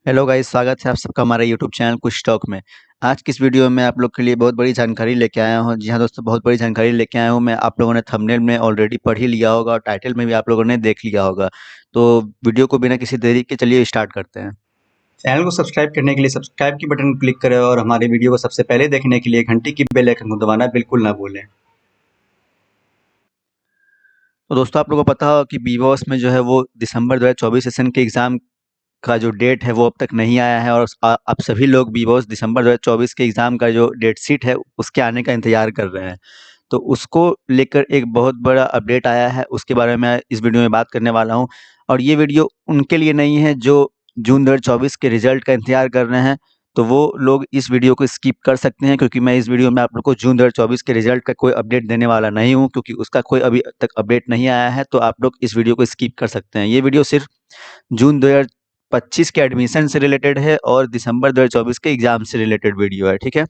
Hello guys, स्वागत है आप सबका हमारे यूट्यूब चैनल कुछ टॉक में। आज की इस वीडियो में आप लोग के लिए बहुत बड़ी जानकारी लेके आया हूं। जी हाँ दोस्तों, बहुत बड़ी जानकारी लेके आया हूं मैं। आप लोगों ने थंबनेल में ऑलरेडी पढ़ ही लिया होगा और टाइटल में भी आप लोगों ने देख लिया होगा। तो वीडियो को बिना किसी देरी के चलिए स्टार्ट करते हैं। चैनल को सब्सक्राइब करने के लिए सब्सक्राइब की बटन को क्लिक करें और हमारे वीडियो को सबसे पहले देखने के लिए घंटी की बेल आइकन को दबाना बिल्कुल ना भूलें। तो दोस्तों, आप लोगों को पता होगा कि बीबॉस में जो है वो दिसंबर 2024 सेशन के एग्ज़ाम का जो डेट है वो अब तक नहीं आया है। और आप सभी लोग बीबॉस दिसंबर 2024 के एग्ज़ाम का जो डेट शीट है उसके आने का इंतज़ार कर रहे हैं। तो उसको लेकर एक बहुत बड़ा अपडेट आया है, उसके बारे में मैं इस वीडियो में बात करने वाला हूँ। और ये वीडियो उनके लिए नहीं है जो जून 2024 के रिजल्ट का इंतज़ार कर रहे हैं। तो वो लोग इस वीडियो को स्किप कर सकते हैं, क्योंकि मैं इस वीडियो में आप लोग को जून 2024 के रिजल्ट का कोई अपडेट देने वाला नहीं हूँ, क्योंकि उसका कोई अभी तक अपडेट नहीं आया है। तो आप लोग इस वीडियो को स्किप कर सकते हैं। ये वीडियो सिर्फ जून 2025 के एडमिशन से रिलेटेड है और दिसंबर 2024 के एग्ज़ाम से रिलेटेड वीडियो है, ठीक है?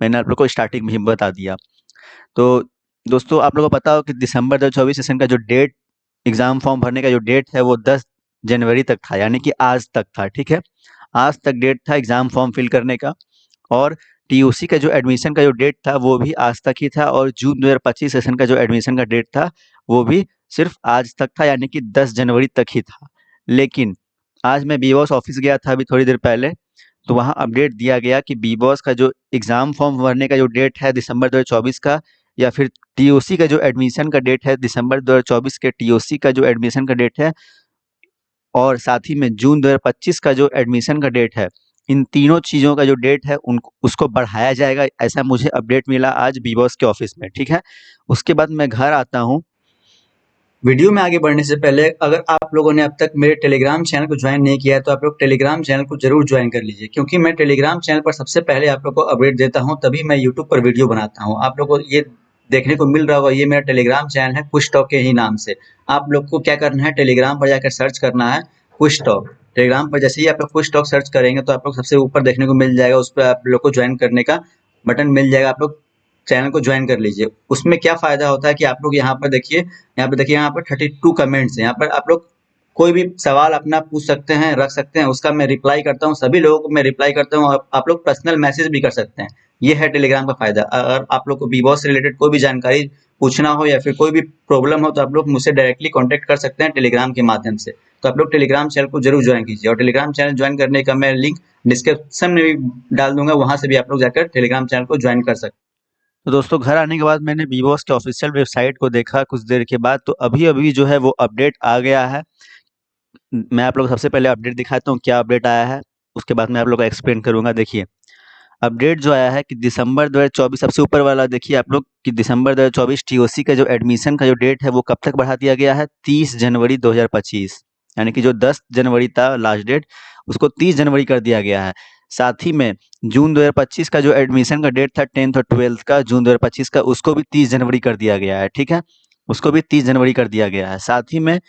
मैंने आप लोग को स्टार्टिंग में ही बता दिया। तो दोस्तों, आप लोगों को पता हो कि दिसंबर 2024 सेशन का जो डेट, एग्ज़ाम फॉर्म भरने का जो डेट है वो 10 जनवरी तक था, यानी कि आज तक था, ठीक है? आज तक डेट था एग्ज़ाम फॉर्म फिल करने का। और टीयूसी का जो एडमिशन का जो डेट था वो भी आज तक ही था। और जून 2025 सेशन का जो एडमिशन का डेट था वो भी सिर्फ आज तक था, यानी कि 10 जनवरी तक ही था। लेकिन आज मैं बीबॉस ऑफिस गया था अभी थोड़ी देर पहले, तो वहाँ अपडेट दिया गया कि बीबॉस का जो एग्ज़ाम फॉर्म भरने का जो डेट है दिसंबर 2024 का, या फिर टीओसी का जो एडमिशन का डेट है दिसंबर 2024 के टीओसी का जो एडमिशन का डेट है, और साथ ही में जून 2025 का जो एडमिशन का डेट है, इन तीनों चीज़ों का जो डेट है उनको उसको बढ़ाया जाएगा। ऐसा मुझे अपडेट मिला आज बीबॉस के ऑफिस में, ठीक है? उसके बाद मैं घर आता हूँ। वीडियो में आगे बढ़ने से पहले, अगर आप लोगों ने अब तक मेरे टेलीग्राम चैनल को ज्वाइन नहीं किया है तो आप लोग टेलीग्राम चैनल को जरूर ज्वाइन कर लीजिए, क्योंकि मैं टेलीग्राम चैनल पर सबसे पहले आप लोग को अपडेट देता हूं, तभी मैं यूट्यूब पर वीडियो बनाता हूं। आप लोग को ये देखने को मिल रहा होगा, ये मेरा टेलीग्राम चैनल है कुछ टॉक के ही नाम से। आप लोग को क्या करना है, टेलीग्राम पर जाकर सर्च करना है कुछ टॉक। टेलीग्राम पर जैसे ही आप लोग कुछ टॉक सर्च करेंगे तो आप लोग सबसे ऊपर देखने को मिल जाएगा, उस पर आप लोग को ज्वाइन करने का बटन मिल जाएगा। आप लोग चैनल को ज्वाइन कर लीजिए। उसमें क्या फ़ायदा होता है कि आप लोग यहाँ पर 32 कमेंट्स हैं। यहाँ पर आप लोग कोई भी सवाल अपना पूछ सकते हैं, रख सकते हैं, उसका मैं रिप्लाई करता हूँ। सभी लोगों को मैं रिप्लाई करता हूँ। आप लोग पर्सनल मैसेज भी कर सकते हैं। ये है टेलीग्राम का फ़ायदा। अगर आप लोग को बीबॉस से रिलेटेड कोई भी जानकारी पूछना हो या फिर कोई भी प्रॉब्लम हो तो आप लोग मुझसे डायरेक्टली कॉन्टैक्ट कर सकते हैं टेलीग्राम के माध्यम से। तो आप लोग टेलीग्राम चैनल को जरूर ज्वाइन कीजिए, और टेलीग्राम चैनल ज्वाइन करने का मैं लिंक डिस्क्रिप्शन में भी डाल दूंगा, वहां से भी आप लोग जाकर टेलीग्राम चैनल को ज्वाइन कर सकते हैं। तो दोस्तों, घर आने के बाद मैंने बीबॉस के ऑफिशियल वेबसाइट को देखा कुछ देर के बाद, तो अभी-अभी जो है वो अपडेट आ गया है। मैं आप लोग को सबसे पहले अपडेट दिखाता हूँ क्या अपडेट आया है, उसके बाद मैं आप लोग को एक्सप्लेन करूँगा। देखिए, अपडेट जो आया है कि दिसंबर 2024, सबसे ऊपर वाला देखिए आप लोग, कि दिसंबर 2024 टीओसी का जो एडमिशन का जो डेट है वो कब तक बढ़ा दिया गया है, 30 जनवरी 2025। यानी कि जो 10 जनवरी था लास्ट डेट, उसको 30 जनवरी कर दिया गया है। साथ ही में जून 2025 का जो एडमिशन का डेट था 10th और 12th का, जून 2025 का, उसको भी 30 जनवरी कर दिया गया है, ठीक है? उसको भी 30 जनवरी कर दिया गया है। साथ ही में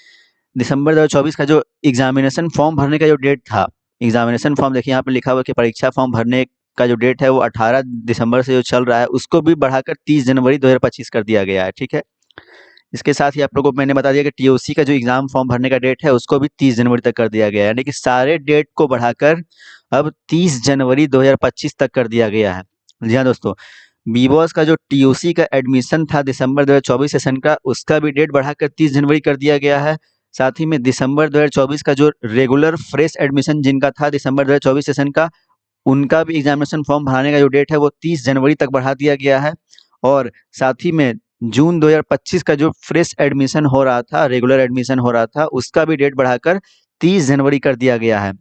दिसंबर 2024 का जो एग्जामिनेशन फॉर्म भरने का जो डेट था, एग्जामिनेशन फॉर्म देखिए यहाँ पे लिखा हुआ है कि परीक्षा फॉर्म भरने का जो डेट है वो 18 दिसंबर से जो चल रहा है उसको भी बढ़ाकर 30 जनवरी 2025 कर दिया गया है, ठीक है? इसके साथ ही आप लोगों को मैंने बता दिया कि टीओसी का जो एग्जाम फॉर्म भरने का डेट है उसको भी 30 जनवरी तक कर दिया गया है, यानी कि सारे डेट को बढ़ाकर अब 30 जनवरी 2025 तक कर दिया गया है। जी हाँ दोस्तों, बीबॉस का जो टीओसी का एडमिशन था दिसंबर 2024 सेशन का, उसका भी डेट बढ़ाकर 30 जनवरी कर दिया गया है। साथ ही में दिसंबर 2024 का जो रेगुलर फ्रेश एडमिशन जिनका था दिसंबर 2024 सेशन का, उनका भी एग्जामिनेशन फॉर्म भराने का जो डेट है वो 30 जनवरी तक बढ़ा दिया गया है। और साथ ही में जून 2025 का जो फ्रेश एडमिशन हो रहा था, रेगुलर एडमिशन हो रहा था, उसका भी डेट बढ़ाकर 30 जनवरी कर दिया गया है।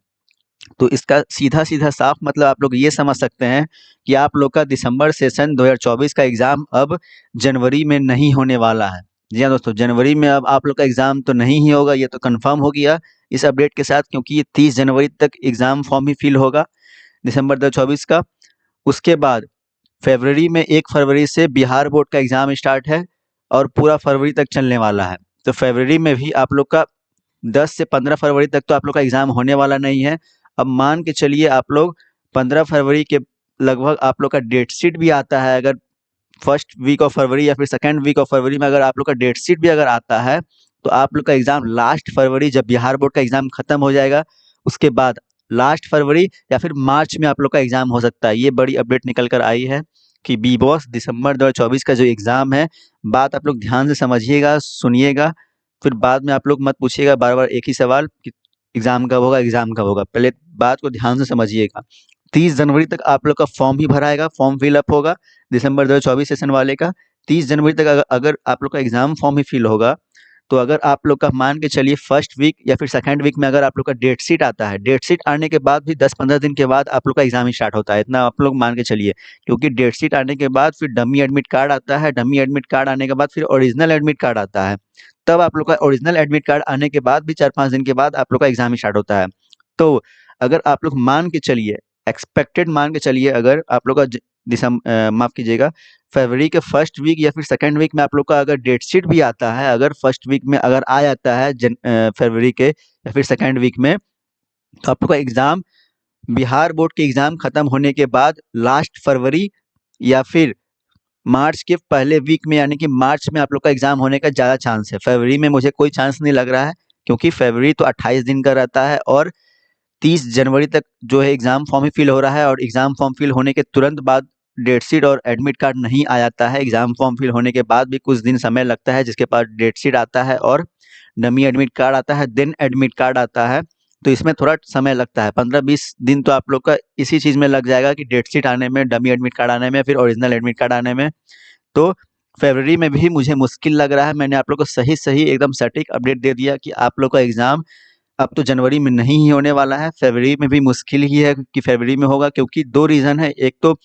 तो इसका सीधा-सीधा साफ मतलब आप लोग ये समझ सकते हैं कि आप लोग का दिसंबर सेशन 2024 का एग्ज़ाम अब जनवरी में नहीं होने वाला है। जी हाँ दोस्तों, जनवरी में अब आप लोग का एग्ज़ाम तो नहीं ही होगा, ये तो कन्फर्म हो गया इस अपडेट के साथ, क्योंकि ये 30 जनवरी तक एग्ज़ाम फॉर्म ही फिल होगा दिसंबर 2024 का। उसके बाद फरवरी में 1 फरवरी से बिहार बोर्ड का एग्ज़ाम स्टार्ट है और पूरा फरवरी तक चलने वाला है। तो फरवरी में भी आप लोग का 10 से 15 फरवरी तक तो आप लोग का एग्ज़ाम होने वाला नहीं है। अब मान के चलिए आप लोग 15 फरवरी के लगभग आप लोग का डेट शीट भी आता है, अगर फर्स्ट वीक ऑफ फरवरी या फिर सेकंड वीक ऑफ फरवरी में अगर आप लोग का डेट शीट भी अगर आता है, तो आप लोग का एग्ज़ाम लास्ट फरवरी, जब बिहार बोर्ड का एग्ज़ाम खत्म हो जाएगा, उसके बाद लास्ट फरवरी या फिर मार्च में आप लोग का एग्ज़ाम हो सकता है। ये बड़ी अपडेट निकल कर आई है कि बी बॉस दिसंबर 2024 का जो एग्ज़ाम है, बात आप लोग ध्यान से समझिएगा, सुनिएगा, फिर बाद में आप लोग मत पूछिएगा बार-बार एक ही सवाल कि एग्ज़ाम कब होगा, एग्ज़ाम कब होगा? पहले बात को ध्यान से समझिएगा। 30 जनवरी तक आप लोग का फॉर्म भी भरा आएगा, फॉर्म फिल अप होगा दिसंबर 2024 सेशन वाले का। 30 जनवरी तक अगर आप लोग का एग्ज़ाम फॉर्म ही फिल होगा, तो अगर आप लोग का मान के चलिए फर्स्ट वीक या फिर सेकंड वीक में अगर आप लोग का डेट शीट आता है, डेट शीट आने के बाद भी 10-15 दिन के बाद आप लोग का एग्ज़ाम स्टार्ट होता है, इतना आप लोग मान के चलिए। क्योंकि डेट शीट आने के बाद फिर डमी एडमिट कार्ड आता है, डमी एडमिट कार्ड आने के बाद फिर ओरिजिनल एडमिट कार्ड आता है। तब आप लोग का ओरिजिनल एडमिट कार्ड आने के बाद भी 4-5 दिन के बाद आप लोग का एग्ज़ाम स्टार्ट होता है। तो अगर आप लोग मान के चलिए, एक्सपेक्टेड मान के चलिए, अगर आप लोग का माफ़ कीजिएगा, फरवरी के फर्स्ट वीक या फिर सेकंड वीक में आप लोग का अगर डेट शीट भी आता है, अगर फर्स्ट वीक में अगर आ जाता है फरवरी के या फिर सेकंड वीक में, तो आप लोग का एग्ज़ाम बिहार बोर्ड के एग्ज़ाम खत्म होने के बाद लास्ट फरवरी या फिर मार्च के पहले वीक में, यानी कि मार्च में आप लोग का एग्ज़ाम होने का ज़्यादा चांस है। फरवरी में मुझे कोई चांस नहीं लग रहा है, क्योंकि फरवरी तो 28 दिन का रहता है और 30 जनवरी तक जो है एग्ज़ाम फॉर्म ही फिल हो रहा है, और एग्ज़ाम फॉर्म फिल होने के तुरंत बाद डेट शीट और एडमिट कार्ड नहीं आ जाता है। एग्ज़ाम फॉर्म फिल होने के बाद भी कुछ दिन समय लगता है, जिसके बाद डेट शीट आता है और डमी एडमिट कार्ड आता है, देन एडमिट कार्ड आता है। तो इसमें थोड़ा समय लगता है, 15-20 दिन तो आप लोग का इसी चीज़ में लग जाएगा कि डेट शीट आने में, डमी एडमिट कार्ड आने में, फिर ओरिजिनल एडमिट कार्ड आने में। तो फरवरी में भी मुझे मुश्किल लग रहा है। मैंने आप लोग को सही-सही एकदम सटीक अपडेट दे दिया कि आप लोग का एग्ज़ाम अब तो जनवरी में नहीं ही होने वाला है, फरवरी में भी मुश्किल ही है कि फरवरी में होगा, क्योंकि 2 रीज़न है। एक तो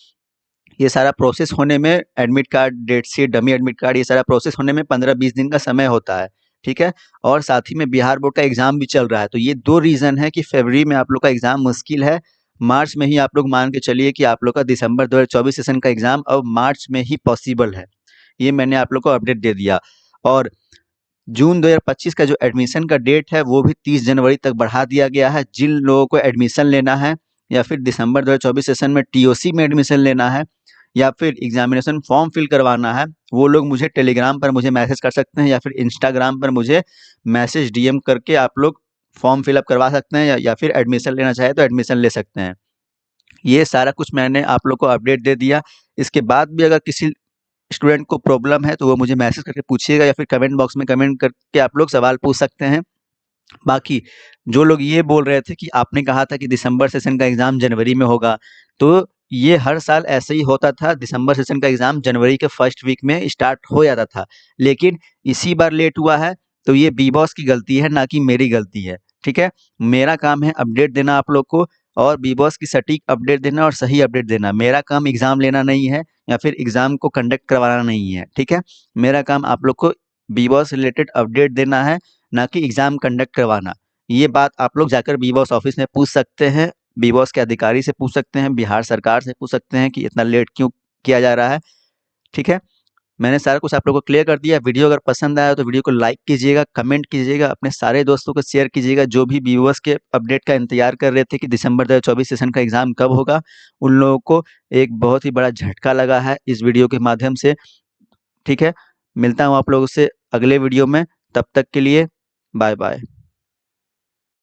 ये सारा प्रोसेस होने में, admit card, date sheet, dummy admit card, ये सारा प्रोसेस होने में 15-20 दिन का समय होता है, ठीक है? और साथ ही में बिहार बोर्ड का एग्ज़ाम भी चल रहा है। तो ये 2 रीज़न है कि फरवरी में आप लोग का एग्ज़ाम मुश्किल है। मार्च में ही आप लोग मान के चलिए कि आप लोग का दिसंबर 2024 सेशन का एग्ज़ाम अब मार्च में ही पॉसिबल है। ये मैंने आप लोग को अपडेट दे दिया। और जून 2025 का जो एडमिशन का डेट है, वो भी 30 जनवरी तक बढ़ा दिया गया है। जिन लोगों को एडमिशन लेना है या फिर दिसंबर 2024 सेशन में टीओसी में एडमिशन लेना है या फिर एग्जामिनेशन फॉर्म फिल करवाना है, वो लोग मुझे टेलीग्राम पर मुझे मैसेज कर सकते हैं या फिर इंस्टाग्राम पर मुझे मैसेज डीएम करके आप लोग फॉर्म फिलअप करवा सकते हैं, या फिर एडमिशन लेना चाहे तो एडमिशन ले सकते हैं। ये सारा कुछ मैंने आप लोग को अपडेट दे दिया। इसके बाद भी अगर किसी स्टूडेंट को प्रॉब्लम है, तो वो मुझे मैसेज करके पूछिएगा या फिर कमेंट बॉक्स में कमेंट करके आप लोग सवाल पूछ सकते हैं। बाकी जो लोग ये बोल रहे थे कि आपने कहा था कि दिसंबर सेशन का एग्ज़ाम जनवरी में होगा, तो ये हर साल ऐसे ही होता था। दिसंबर सेशन का एग्ज़ाम जनवरी के फर्स्ट वीक में स्टार्ट हो जाता था, लेकिन इसी बार लेट हुआ है, तो ये बी बॉस की गलती है, ना कि मेरी गलती है, ठीक है? मेरा काम है अपडेट देना आप लोग को, और बी बॉस की सटीक अपडेट देना और सही अपडेट देना। मेरा काम एग्ज़ाम लेना नहीं है या फिर एग्ज़ाम को कंडक्ट करवाना नहीं है, ठीक है? मेरा काम आप लोग को बी बॉस से रिलेटेड अपडेट देना है, ना कि एग्ज़ाम कंडक्ट करवाना। ये बात आप लोग जाकर बी बॉस ऑफिस में पूछ सकते हैं, बी बॉस के अधिकारी से पूछ सकते हैं, बिहार सरकार से पूछ सकते हैं कि इतना लेट क्यों किया जा रहा है, ठीक है? मैंने सारा कुछ आप लोगों को क्लियर कर दिया। वीडियो अगर पसंद आया तो वीडियो को लाइक कीजिएगा, कमेंट कीजिएगा, अपने सारे दोस्तों को शेयर कीजिएगा, जो भी व्यूअर्स के अपडेट का इंतज़ार कर रहे थे कि दिसंबर 2024 सेशन का एग्ज़ाम कब होगा, उन लोगों को एक बहुत ही बड़ा झटका लगा है इस वीडियो के माध्यम से, ठीक है? मिलता हूँ आप लोगों से अगले वीडियो में, तब तक के लिए बाय-बाय।